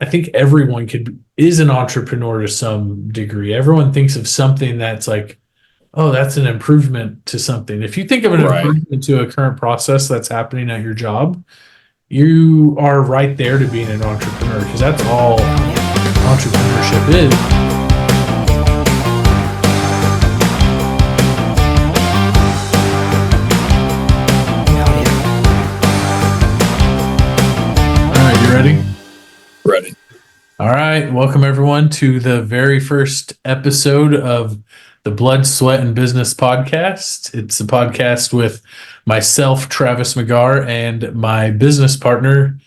I think everyone is an entrepreneur to some degree. Everyone thinks of something that's like, oh, that's an improvement to something. If you think of an Right. improvement to a current process that's happening at your job, you are right there to being an entrepreneur because that's all entrepreneurship is. All right, you ready? Ready. All right, welcome everyone to the very first episode of the Blood, Sweat, and Business podcast. It's a podcast with myself, Travis McGarr, and my business partner,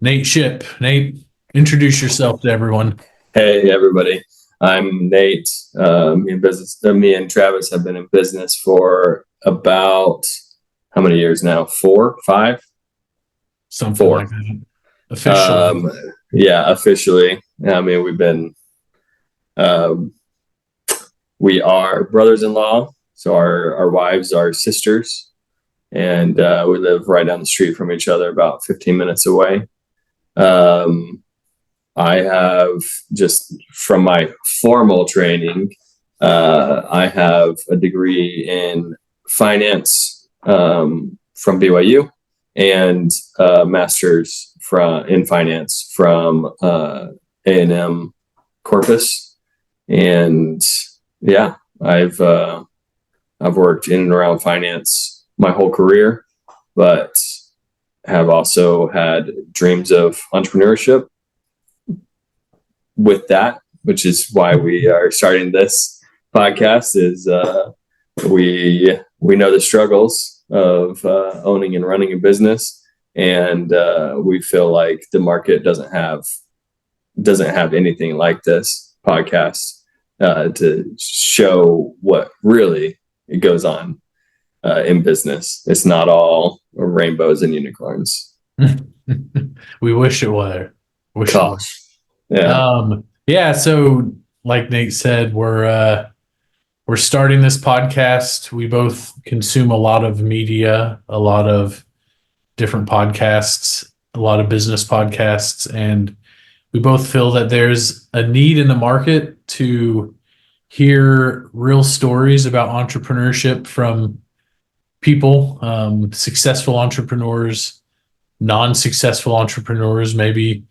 Nate Ship. Nate, introduce yourself to everyone. Hey, everybody. I'm Nate. Me and Travis have been in business for about how many years now? 4, 5? Something 4. like that. Officially. Yeah, officially. I mean, we are brothers-in-law. So our wives are sisters, and we live right down the street from each other, about 15 minutes away. I have, just from my formal training, I have a degree in finance from BYU and a master's in finance from A&M Corpus. And yeah, I've worked in and around finance my whole career, but have also had dreams of entrepreneurship with that, which is why we are starting this podcast. Is we know the struggles of owning and running a business, and we feel like the market doesn't have anything like this podcast to show what really goes on in business. It's not all rainbows and unicorns. We wish it were. Gosh. Yeah. So like Nate said, we're starting this podcast. We both consume a lot of media, a lot of different podcasts, a lot of business podcasts, and we both feel that there's a need in the market to hear real stories about entrepreneurship from people, successful entrepreneurs, non-successful entrepreneurs, maybe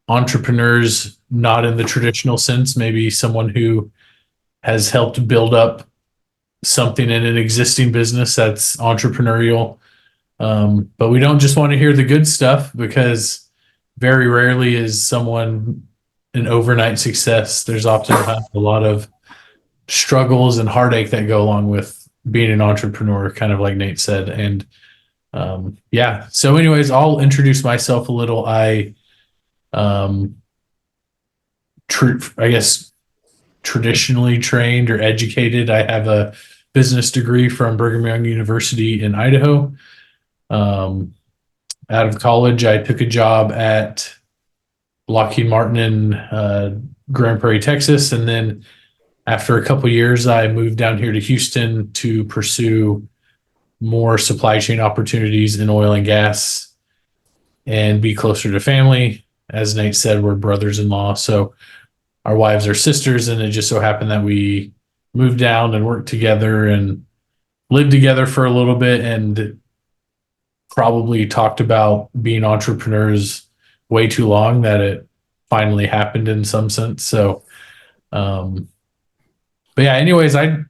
entrepreneurs not in the traditional sense, maybe someone who has helped build up something in an existing business that's entrepreneurial. But we don't just want to hear the good stuff, because very rarely is someone an overnight success. There's often a lot of struggles and heartache that go along with being an entrepreneur, kind of like Nate said. And so anyways, I'll introduce myself a little. I guess traditionally trained or educated. I have a business degree from Brigham Young University in Idaho. Out of college, I took a job at Lockheed Martin in Grand Prairie, Texas. And then after a couple of years, I moved down here to Houston to pursue more supply chain opportunities in oil and gas and be closer to family. As Nate said, we're brothers-in-law, so our wives are sisters, and it just so happened that we moved down and worked together and lived together for a little bit, and probably talked about being entrepreneurs way too long that it finally happened in some sense. So, but yeah, anyways, I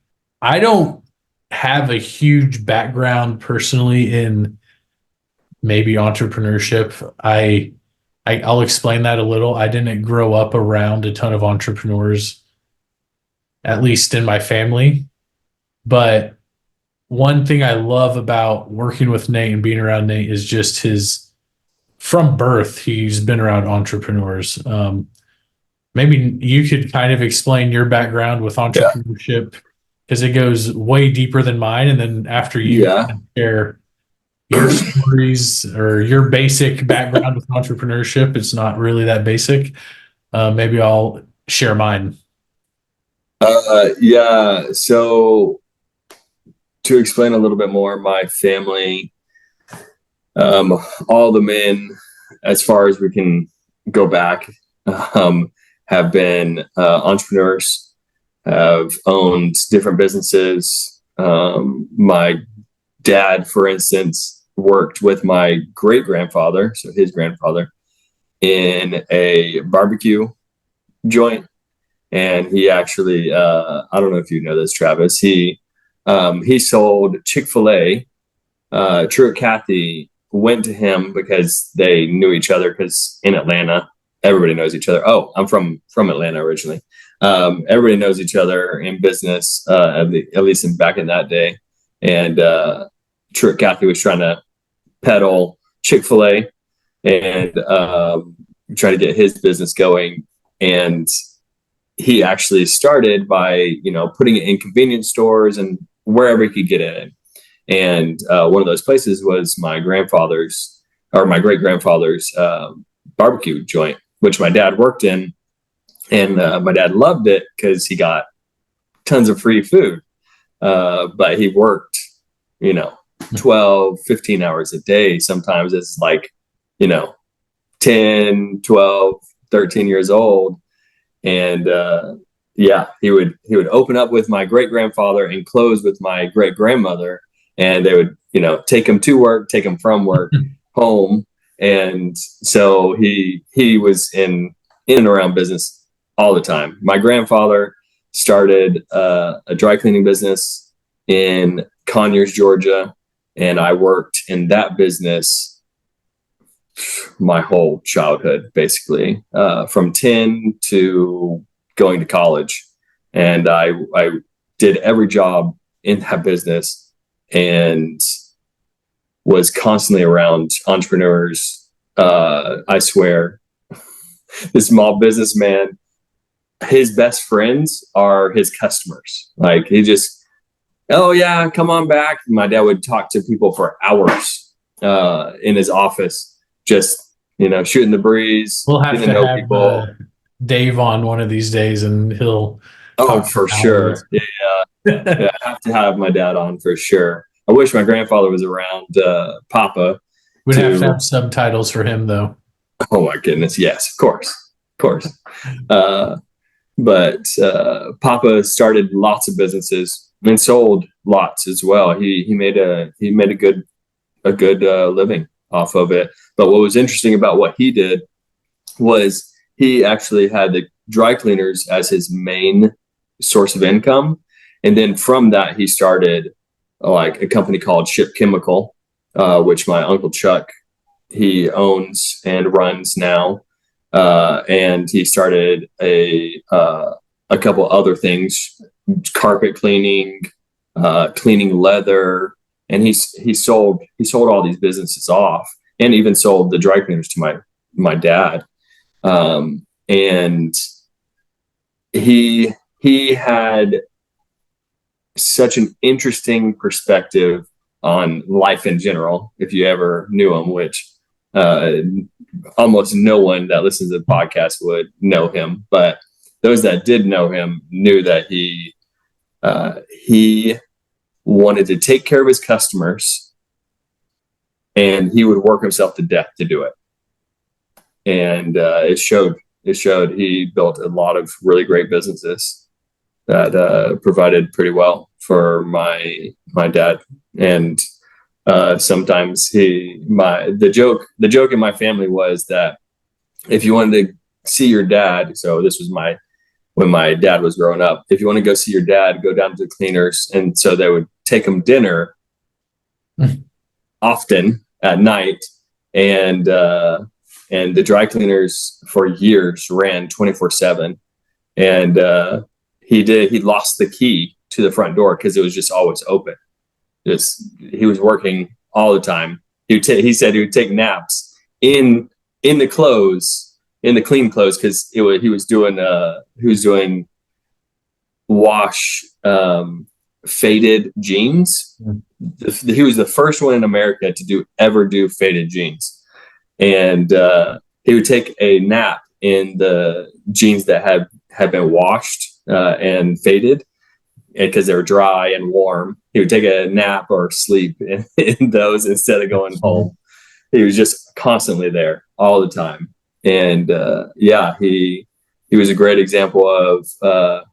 don't have a huge background personally in maybe entrepreneurship. I'll explain that a little. I didn't grow up around a ton of entrepreneurs, at least in my family. But one thing I love about working with Nate and being around Nate is just from birth, he's been around entrepreneurs. Maybe you could kind of explain your background with entrepreneurship, because it goes way deeper than mine. And then after you share your stories or your basic background with entrepreneurship, it's not really that basic. Maybe I'll share mine. So to explain a little bit more, my family, all the men, as far as we can go back, have been entrepreneurs, have owned different businesses. My dad, for instance, worked with my great grandfather, so his grandfather, in a barbecue joint. And he actually, I don't know if you know this, Travis, he sold Chick-fil-A. Truett Cathy went to him because they knew each other, because in Atlanta, everybody knows each other. Oh, I'm from Atlanta originally. Everybody knows each other in business, at least back in that day. And Truett Cathy was trying to peddle Chick-fil-A and try to get his business going. And he actually started by, putting it in convenience stores and wherever he could get it in. And one of those places was my great grandfather's barbecue joint, which my dad worked in. And my dad loved it because he got tons of free food. But he worked, 12, 15 hours a day. Sometimes it's like, 10, 12, 13 years old. And he would open up with my great grandfather and close with my great grandmother. And they would, take him to work, take him from work home. And so he was in and around business all the time. My grandfather started a dry cleaning business in Conyers, Georgia. And I worked in that business my whole childhood, basically, from 10 to going to college. And I did every job in that business and was constantly around entrepreneurs. I swear, this small businessman, his best friends are his customers. Like, he just, oh yeah, come on back. My dad would talk to people for hours in his office, just, shooting the breeze. We'll have to have people. Dave on one of these days, and he'll. Oh, for sure. Yeah. I have to have my dad on for sure. I wish my grandfather was around, Papa. We'd have to have subtitles for him, though. Oh my goodness. Yes, of course. But Papa started lots of businesses and sold lots as well. He made a good living off of it. But what was interesting about what he did was he actually had the dry cleaners as his main source of income. And then from that, he started like a company called Ship Chemical, which my uncle Chuck, he owns and runs now. And he started a couple other things, carpet cleaning, cleaning leather, and he sold all these businesses off, and even sold the dry cleaners to my dad. And he had such an interesting perspective on life in general. If you ever knew him, which almost no one that listens to the podcast would know him, but those that did know him knew that he wanted to take care of his customers, and he would work himself to death to do it. And it showed. He built a lot of really great businesses that provided pretty well for my dad. And sometimes the joke in my family was that if you wanted to see your dad, so this was when my dad was growing up, if you want to go see your dad, go down to the cleaners. And so they would take him dinner often at night. And the dry cleaners for years ran 24/7. And he lost the key to the front door because it was just always open. He was working all the time. He said he would take naps in the clean clothes, because he was doing wash faded jeans. He was the first one in America to ever do faded jeans. And he would take a nap in the jeans that had been washed and faded, because they were dry and warm. He would take a nap or sleep in those instead of going home. He was just constantly there all the time. And he was a great example of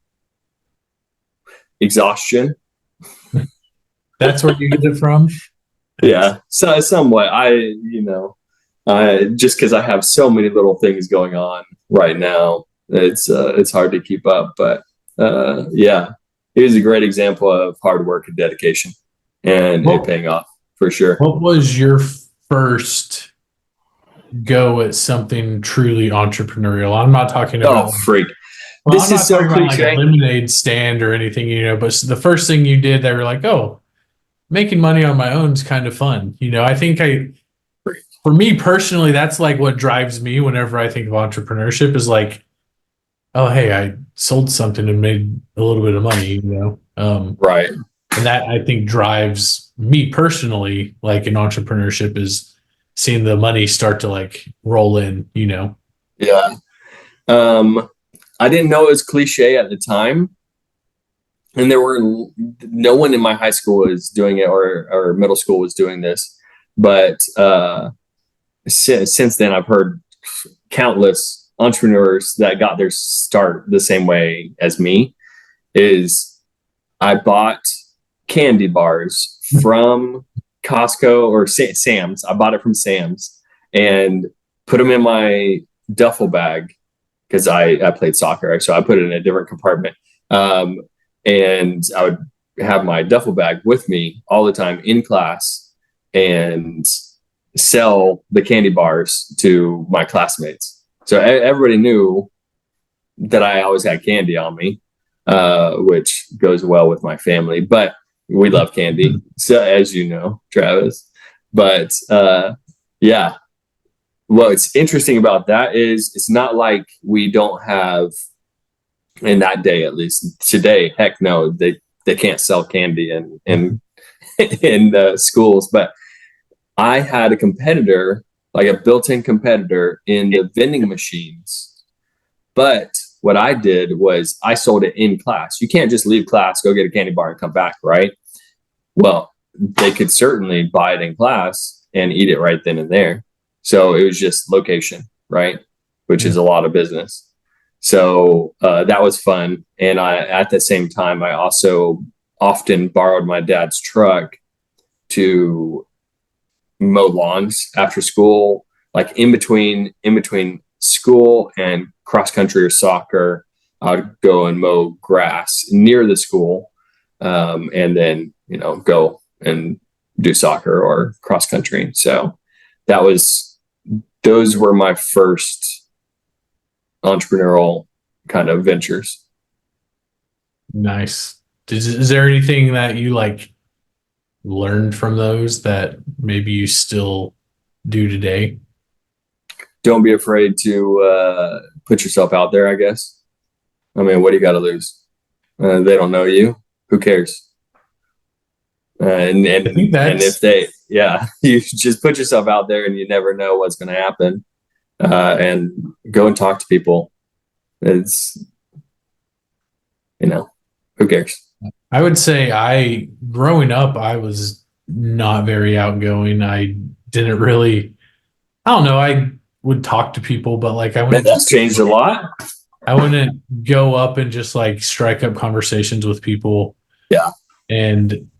exhaustion. That's where you get it from? Yeah, so somewhat. I just because I have so many little things going on right now, it's hard to keep up. But he was a great example of hard work and dedication, and it paying off for sure. What was your first go at something truly entrepreneurial? I'm not talking about Freak. well, This I'm not is so talking about like cliche. a lemonade stand or anything, but the first thing you did that were like, oh, making money on my own is kind of fun. I think for me personally, that's like what drives me whenever I think of entrepreneurship is like, oh, hey, I sold something and made a little bit of money, Right. And that I think drives me personally, like in entrepreneurship, is seeing the money start to like roll in, Yeah. I didn't know it was cliche at the time. And no one in my high school was doing it or middle school was doing this. But since then, I've heard countless entrepreneurs that got their start the same way as me. Is I bought candy bars from Costco or Sam's. I bought it from Sam's and put them in my duffel bag because I played soccer. So I put it in a different compartment. And I would have my duffel bag with me all the time in class and sell the candy bars to my classmates. So everybody knew that I always had candy on me, which goes well with my family. But we love candy, so as you know, Travis. But what's interesting about that is it's not like we don't have, in that day at least. Today, heck no, they can't sell candy in schools. But I had a competitor, like a built-in competitor in the vending machines. But what I did was I sold it in class. You can't just leave class, go get a candy bar and come back, right? Well, they could certainly buy it in class and eat it right then and there. So it was just location, right? Which is a lot of business. So that was fun. And at the same time, I also often borrowed my dad's truck to mow lawns after school, like in between school and cross country or soccer. I would go and mow grass near the school, and then go and do soccer or cross country. So those were my first entrepreneurial kind of ventures. Nice. Is there anything that you like learned from those that maybe you still do today? Don't be afraid to put yourself out there, I guess. I mean, what do you got to lose? They don't know you. Who cares? And if you just put yourself out there and you never know what's going to happen, and go and talk to people. It's, who cares? I would say growing up, I was not very outgoing. I didn't really, I don't know. I would talk to people, but like that's changed a lot. I wouldn't go up and just like strike up conversations with people. Yeah. And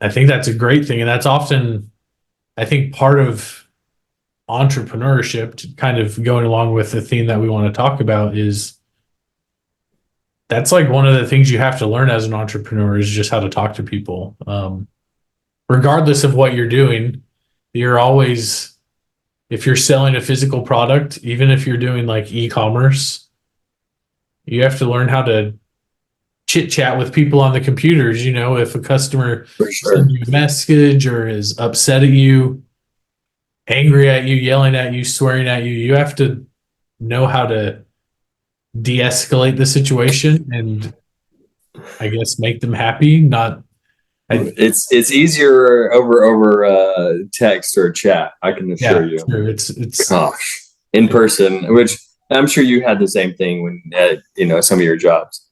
I think that's a great thing. And that's often, I think, part of entrepreneurship, kind of going along with the theme that we want to talk about, is that's like one of the things you have to learn as an entrepreneur is just how to talk to people. Regardless of what you're doing, you're always, if you're selling a physical product, even if you're doing like e-commerce, you have to learn how to chit chat with people on the computers. If a customer sends you a message or is upset at you, angry at you, yelling at you, swearing at you, you have to know how to de-escalate the situation and I guess make them happy. It's easier over text or chat, I can assure you. True. It's gosh, in person, which I'm sure you had the same thing when at some of your jobs.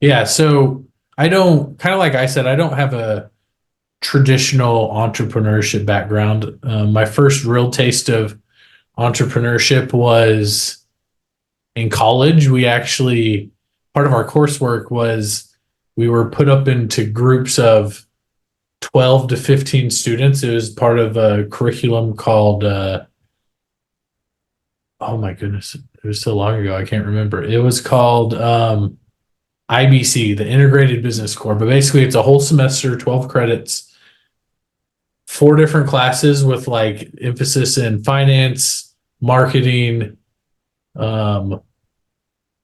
Yeah, so I don't, kind of like I said, I don't have a traditional entrepreneurship background. My first real taste of entrepreneurship was in college. We actually, part of our coursework was we were put up into groups of 12 to 15 students. It was part of a curriculum called, oh my goodness, it was so long ago, I can't remember. It was called IBC, the Integrated Business Core. But basically, it's a whole semester, 12 credits, 4 different classes with like emphasis in finance, marketing,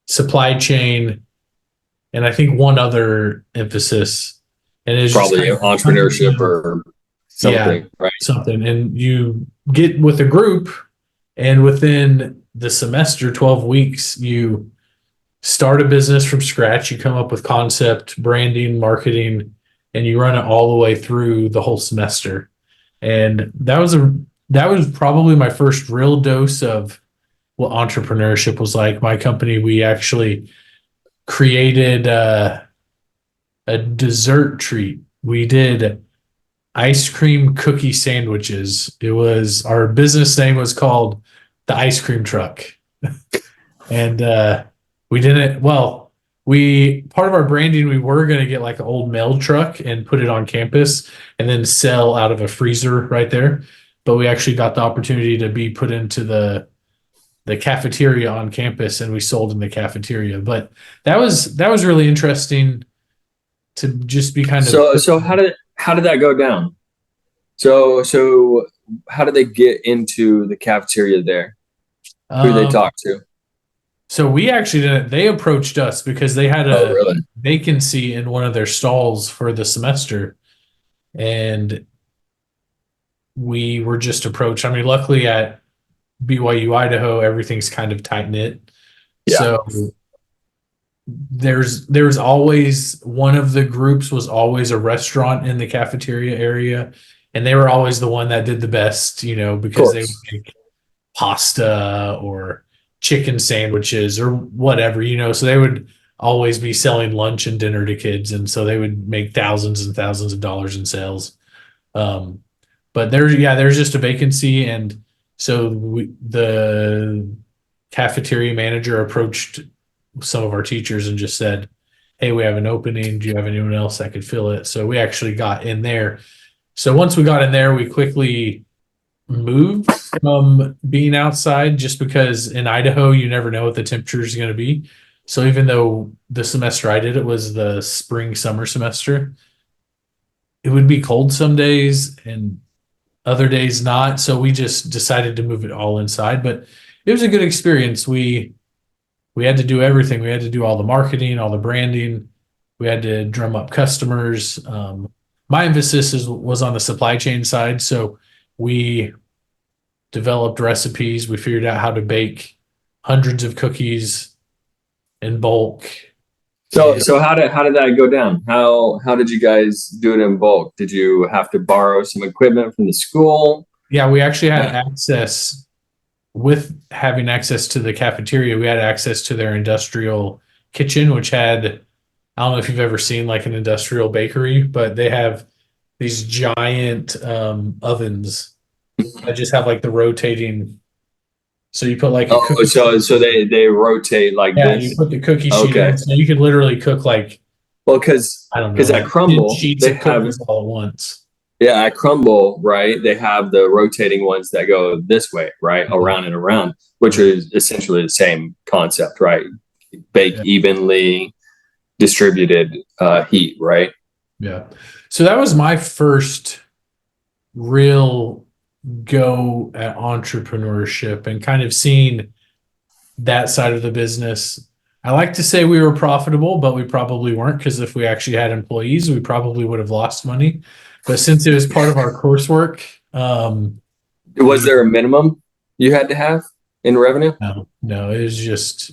supply chain, and I think one other emphasis. And it's just Probably entrepreneurship or something, right? something. And you get with a group, and within the semester, 12 weeks, you start a business from scratch. You come up with concept, branding, marketing, and you run it all the way through the whole semester. And that was probably my first real dose of what entrepreneurship was like. My company, we actually created a dessert treat. We did ice cream cookie sandwiches. It was, our business name was called the Ice Cream Truck. And we didn't, well, we, part of our branding, we were going to get like an old mail truck and put it on campus and then sell out of a freezer right there. But we actually got the opportunity to be put into the cafeteria on campus, and we sold in the cafeteria. But that was really interesting to just be kind of. So how did that go down? So how did they get into the cafeteria there? Who did they talk to? So we actually didn't. They approached us because they had a really? vacancy in one of their stalls for the semester, and we were just approached. I mean, luckily at BYU Idaho, everything's kind of tight knit. Yeah. So there's always, one of the groups was always a restaurant in the cafeteria area, and they were always the one that did the best, because they would make pasta or chicken sandwiches or whatever, so they would always be selling lunch and dinner to kids, and so they would make thousands and thousands of dollars in sales. But there's just a vacancy, and so the cafeteria manager approached some of our teachers and just said, "Hey, we have an opening. Do you have anyone else that could fill it?" So we actually got in there. So once we got in there, we quickly moved from being outside, just because in Idaho, you never know what the temperature is going to be. So even though the semester I did, it was the spring summer semester, it would be cold some days and other days not. So we just decided to move it all inside, but it was a good experience. We had to do everything. We had to do all the marketing, all the branding. We had to drum up customers. My emphasis was on the supply chain side. So we developed recipes. We figured out how to bake hundreds of cookies in bulk. So how did that go down? How did you guys do it in bulk? Did you have to borrow some equipment from the school? Yeah, we actually had access. With having access to the cafeteria, we had access to their industrial kitchen, which had, I don't know if you've ever seen like an industrial bakery, but they have these giant ovens that just have like the rotating. So you put like a cookie. So they rotate like Yeah, this. you put the cookie sheet in, so you could literally cook like, well, because I don't know, at Crumble sheets of cookies all at once. Yeah, at Crumble, right? They have the rotating ones that go this way, right, around and around, which is essentially the same concept, right? Bake evenly distributed heat, right? Yeah. So that was my first real go at entrepreneurship and kind of seeing that side of the business. I like to say we were profitable, but we probably weren't, because if we actually had employees, we probably would have lost money. But since it was part of our coursework, was there a minimum you had to have in revenue? No, it was just,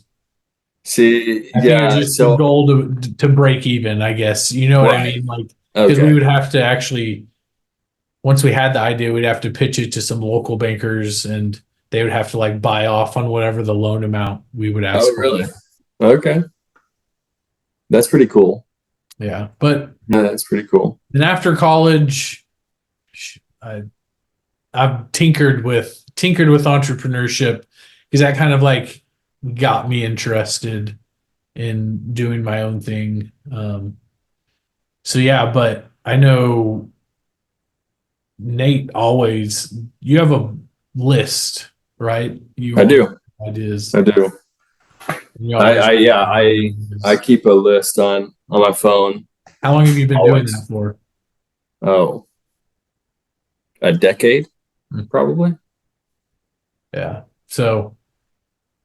see, I think it was just the goal to break even, I guess. You know what I mean? Like, because we would have to actually, once we had the idea, we'd have to pitch it to some local bankers, and they would have to like buy off on whatever the loan amount we would ask for. Really? Okay. That's pretty cool. Yeah. But no, that's pretty cool. then after college, I've tinkered with entrepreneurship because that kind of like got me interested in doing my own thing. So yeah, but I know Nate always, you have a list, right? You I always do. have ideas. I do. You always, Yeah, I keep a list on my phone. how long have you been doing that Always. for? Oh, a decade, Hmm. probably. Yeah. So,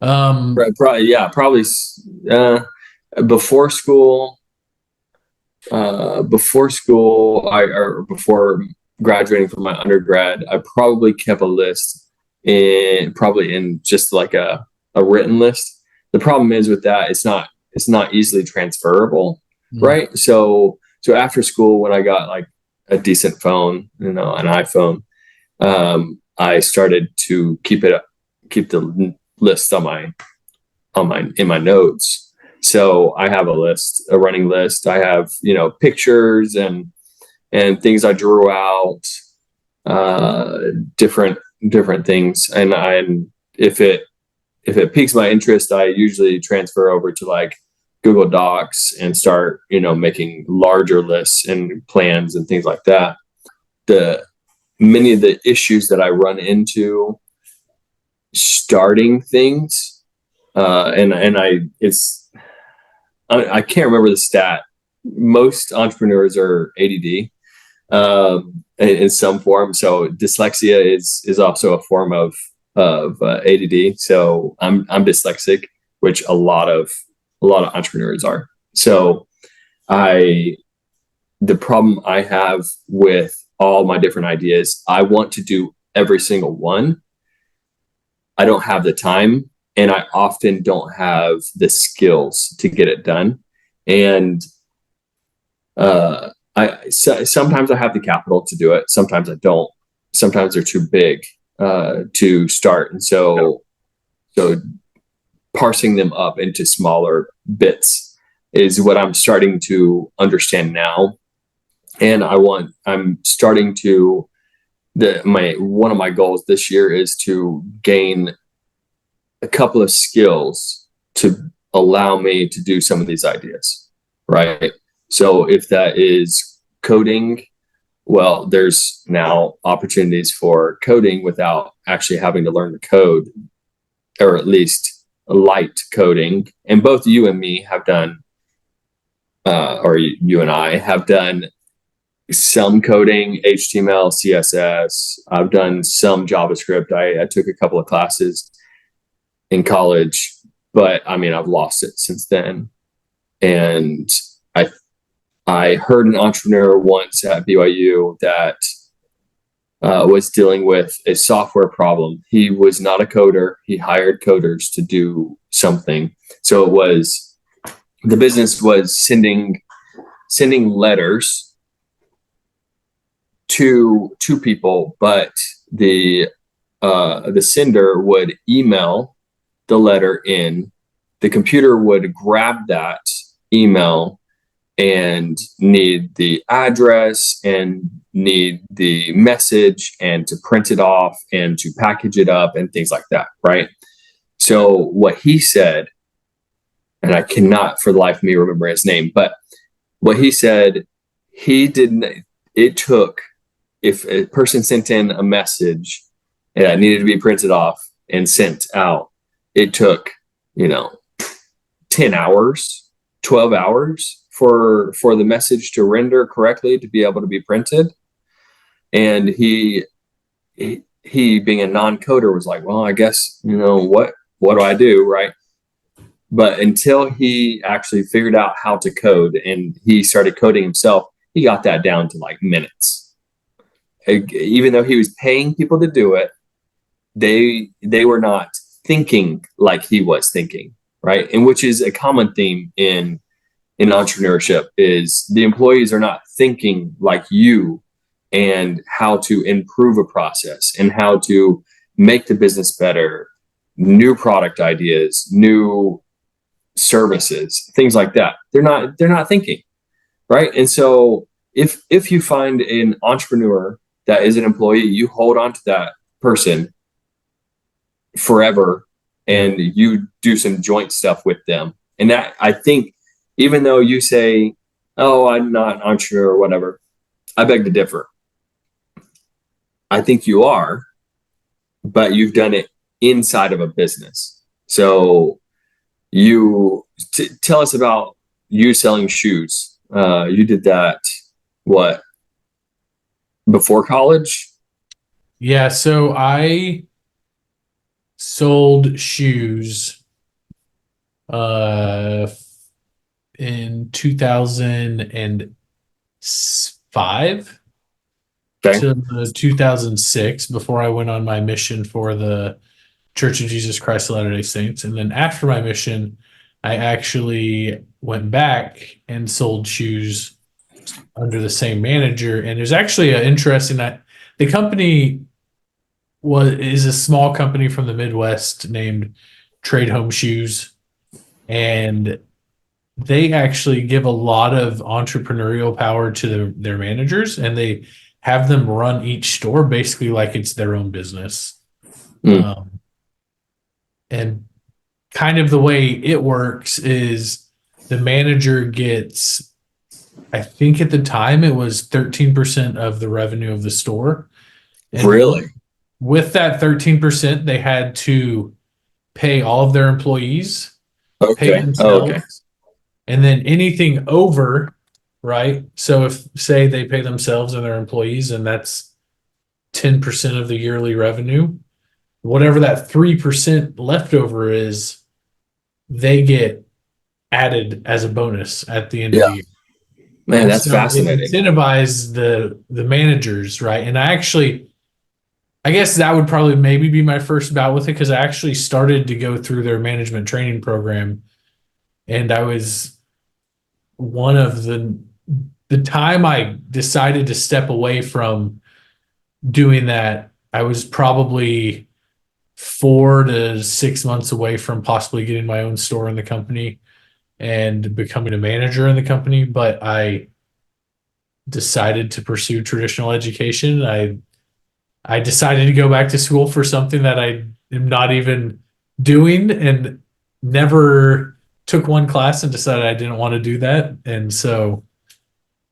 Probably, yeah, probably uh, before school. Before school, or before graduating from my undergrad, I probably kept a list probably in just like a written list. The problem is with that, it's not easily transferable, mm, right? So after school, when I got like a decent phone, an iPhone, I started to keep the list in my notes. So I have a list, a running list. I have, pictures and things I drew out, uh, different things. And if it piques my interest, I usually transfer over to like Google Docs and start, making larger lists and plans and things like that. The Many of the issues that I run into starting things, and I can't remember the stat. Most entrepreneurs are ADD, in some form. So dyslexia is also a form of ADD. So I'm dyslexic, which a lot of entrepreneurs are. So I the problem I have with all my different ideas, I want to do every single one. I don't have the time, and I often don't have the skills to get it done. And sometimes I have the capital to do it. Sometimes I don't. Sometimes they're too big to start, and so parsing them up into smaller bits is what I'm starting to understand now. And I'm starting to one of my goals this year is to gain a couple of skills to allow me to do some of these ideas, right? So if that is coding, well, there's now opportunities for coding without actually having to learn the code, or at least light coding. And both you and me have done, or you and I have done some coding, HTML, CSS. I've done some JavaScript. I took a couple of classes in college, but I mean, I've lost it since then. And I heard an entrepreneur once at BYU that was dealing with a software problem. He was not a coder. He hired coders to do something. So the business was sending letters to people, but the sender would email the letter in. The computer would grab that email and need the address and need the message and to print it off and to package it up and things like that, right? So what he said, and I cannot for the life of me remember his name, but what he said, it took, if a person sent in a message that needed to be printed off and sent out, it took, 10 hours, 12 hours for the message to render correctly to be able to be printed. And he being a non-coder was like, well, I guess, what do I do, right? But until he actually figured out how to code and he started coding himself, he got that down to like minutes. Even though he was paying people to do it, they were not thinking like he was thinking, right? And which is a common theme in entrepreneurship, is the employees are not thinking like you and how to improve a process and how to make the business better, new product ideas, new services, things like that. They're not thinking, right? And so if you find an entrepreneur that is an employee, you hold on to that person forever and you do some joint stuff with them. And that, I think, even though you say, oh, I'm not an entrepreneur or whatever, I beg to differ. I think you are, but you've done it inside of a business. So tell us about you selling shoes. You did that, what, before college? Yeah. So I sold shoes in 2005 Okay. to 2006 before I went on my mission for the Church of Jesus Christ of Latter-day Saints. And then after my mission, I actually went back and sold shoes under the same manager. And there's actually an interesting that the company is a small company from the Midwest named Trade Home Shoes. And they actually give a lot of entrepreneurial power to their managers, and they have them run each store basically like it's their own business. And kind of the way it works is the manager gets, I think at the time it was 13% of the revenue of the store. And Really? with that 13%, they had to pay all of their employees, pay Okay. themselves, Okay. and then anything over, right? So if, say, they pay themselves and their employees, and that's 10% of the yearly revenue, whatever that 3% leftover is, they get added as a bonus at the end of the year. Man, And that's so fascinating. it incentivizes the managers, right? And I guess that would probably maybe be my first bout with it, because I actually started to go through their management training program, and I was one of the time I decided to step away from doing that, I was probably 4 to 6 months away from possibly getting my own store in the company and becoming a manager in the company. But I decided to pursue traditional education. I decided to go back to school for something that I am not even doing, and never took one class and decided I didn't want to do that. And so,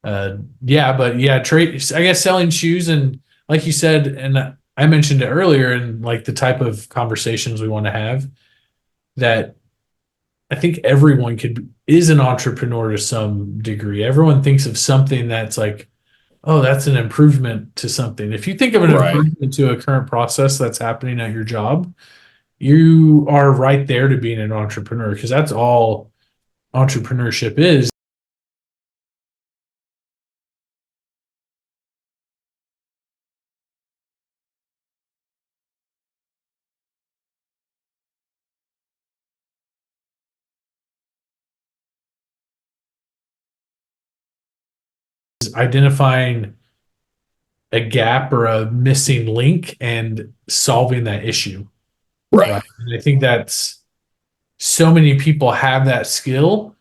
trade, I guess, selling shoes, and like you said, and I mentioned it earlier, and like the type of conversations we want to have, that I think everyone is an entrepreneur to some degree. Everyone thinks of something that's like, oh, that's an improvement to something. If you think of an improvement to a current process that's happening at your job, you are right there to being an entrepreneur, because that's all entrepreneurship is. Identifying a gap or a missing link and solving that issue. Right. And I think that's, so many people have that skill.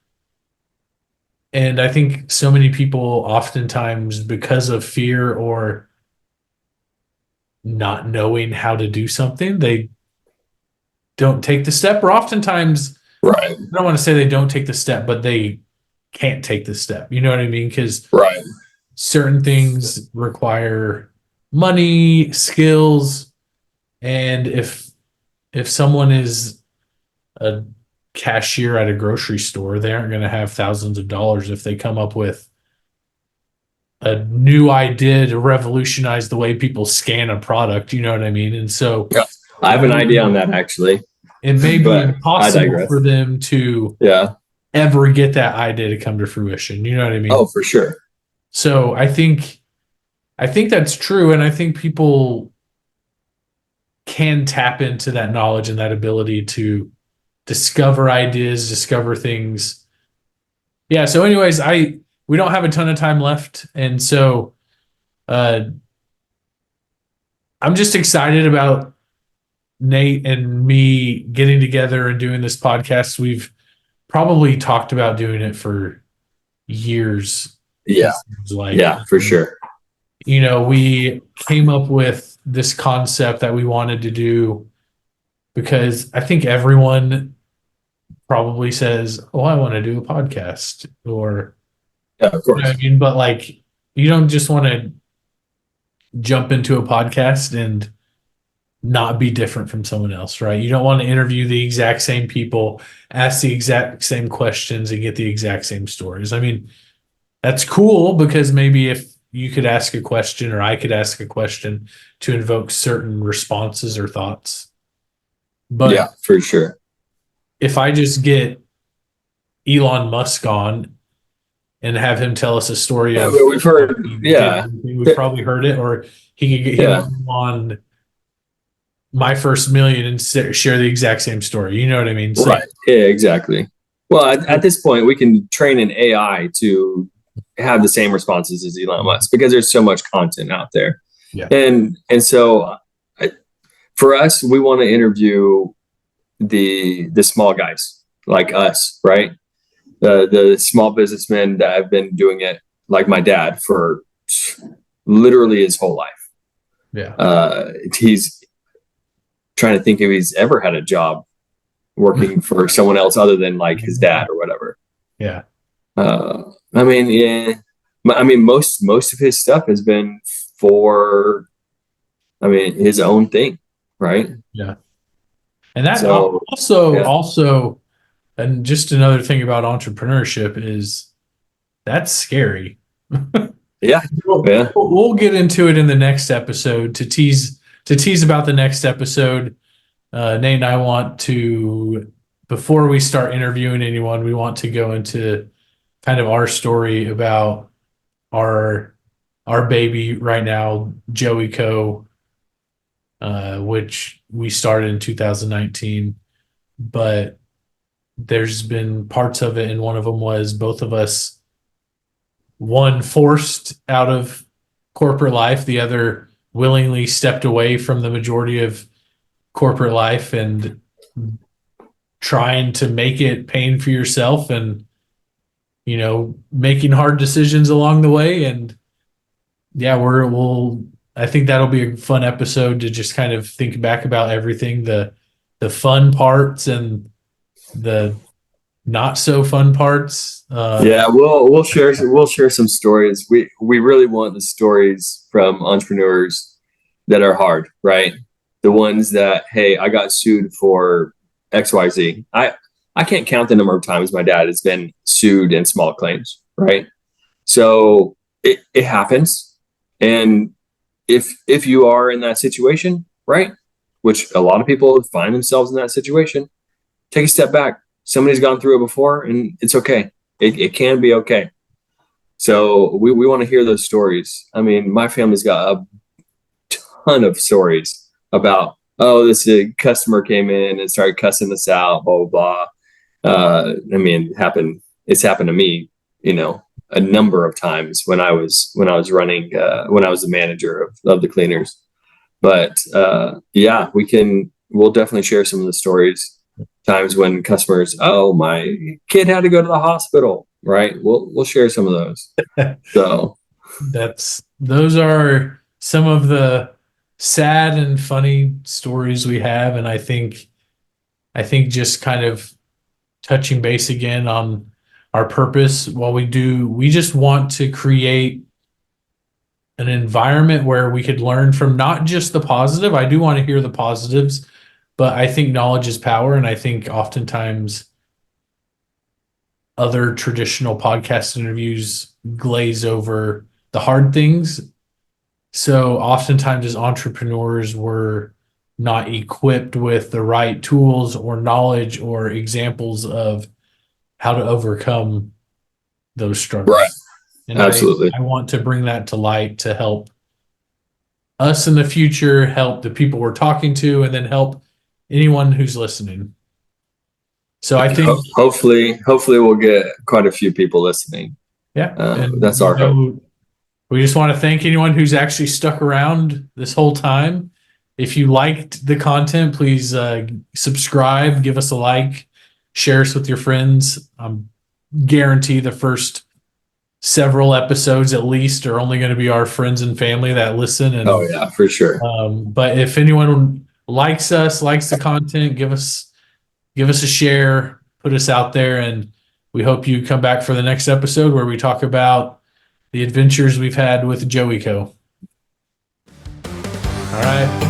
And I think so many people oftentimes, because of fear or not knowing how to do something, they don't take the step. Or oftentimes, Right. I don't want to say they don't take the step, but they can't take the step. You know what I mean? Because Right. certain things require money, skills, and if someone is a cashier at a grocery store, they aren't going to have thousands of dollars if they come up with a new idea to revolutionize the way people scan a product. You know what I mean? And so, Yeah. I have an idea on that, actually. It may be But impossible for them to ever get that idea to come to fruition. You know what I mean? Oh, for sure. So I think that's true, and I think people can tap into that knowledge and that ability to discover ideas, discover things. Yeah. So, anyways, we don't have a ton of time left, and so I'm just excited about Nate and me getting together and doing this podcast. We've probably talked about doing it for years. Yeah. Like, yeah, for sure. we came up with this concept that we wanted to do because I think everyone probably says, "Oh, I want to do a podcast," or Yeah, of you know course. what I mean. But like, you don't just want to jump into a podcast and not be different from someone else, right? You don't want to interview the exact same people, ask the exact same questions, and get the exact same stories. I mean, that's cool because maybe if you could ask a question or I could ask a question to invoke certain responses or thoughts. But Yeah, for sure. if I just get Elon Musk on and have him tell us a story Yeah, of we've how heard. he did Yeah, everything, we've probably heard it, or he yeah. can go on My First Million and share the exact same story. You know what I mean? So Right. Yeah, exactly. Well, at this point, we can train an AI to have the same responses as Elon Musk because there's so much content out there. yeah, And so for us, we want to interview the small guys like us, right? The small businessmen that have been doing it like my dad for literally his whole life. yeah, He's trying to think if he's ever had a job working for someone else other than like his dad or whatever. yeah, I mean, yeah. I mean, most of his stuff has been for, I mean, his own thing, right? yeah. And that So, yeah, also, and just another thing about entrepreneurship is that's scary. yeah, We'll, yeah, we'll get into it in the next episode to tease about the next episode. Nate and I want to, before we start interviewing anyone, we want to go into kind of our story about our our baby right now, Joey Co., which we started in 2019. But there's been parts of it, and one of them was both of us, one forced out of corporate life, the other willingly stepped away from the majority of corporate life and trying to make it pain for yourself and making hard decisions along the way. And yeah, we'll I think that'll be a fun episode to just kind of think back about everything, the fun parts and the not so fun parts. yeah. We'll share some stories. We really want the stories from entrepreneurs that are hard, right? The ones that, hey, I got sued for XYZ. I can't count the number of times my dad has been sued in small claims, right? So it happens. And if you are in that situation, right, which a lot of people find themselves in that situation, take a step back. Somebody's gone through it before and it's okay. It can be okay. So we want to hear those stories. I mean, my family's got a ton of stories about, oh, this customer came in and started cussing us out, blah, blah, blah. I mean, it's happened to me, a number of times when I was running, when I was the manager of the cleaners. But yeah, we'll definitely share some of the stories, times when customers, oh, my kid had to go to the hospital, right? We'll share some of those. So those are some of the sad and funny stories we have. And I think just kind of touching base again on our purpose, we just want to create an environment where we could learn from not just the positive. I do want to hear the positives, but I think knowledge is power. And I think oftentimes other traditional podcast interviews glaze over the hard things. So oftentimes as entrepreneurs, we're not equipped with the right tools or knowledge or examples of how to overcome those struggles. right, And absolutely. I want to bring that to light to help us in the future, help the people we're talking to, and then help anyone who's listening. So I think, Hopefully we'll get quite a few people listening. yeah, and That's our hope. we just want to thank anyone who's actually stuck around this whole time. If you liked the content, please subscribe, give us a like, share us with your friends. Guarantee the first several episodes at least are only going to be our friends and family that listen. And Oh yeah, for sure. but if anyone likes us, likes the content, give us a share, put us out there, and we hope you come back for the next episode where we talk about the adventures we've had with Joey Co. All right.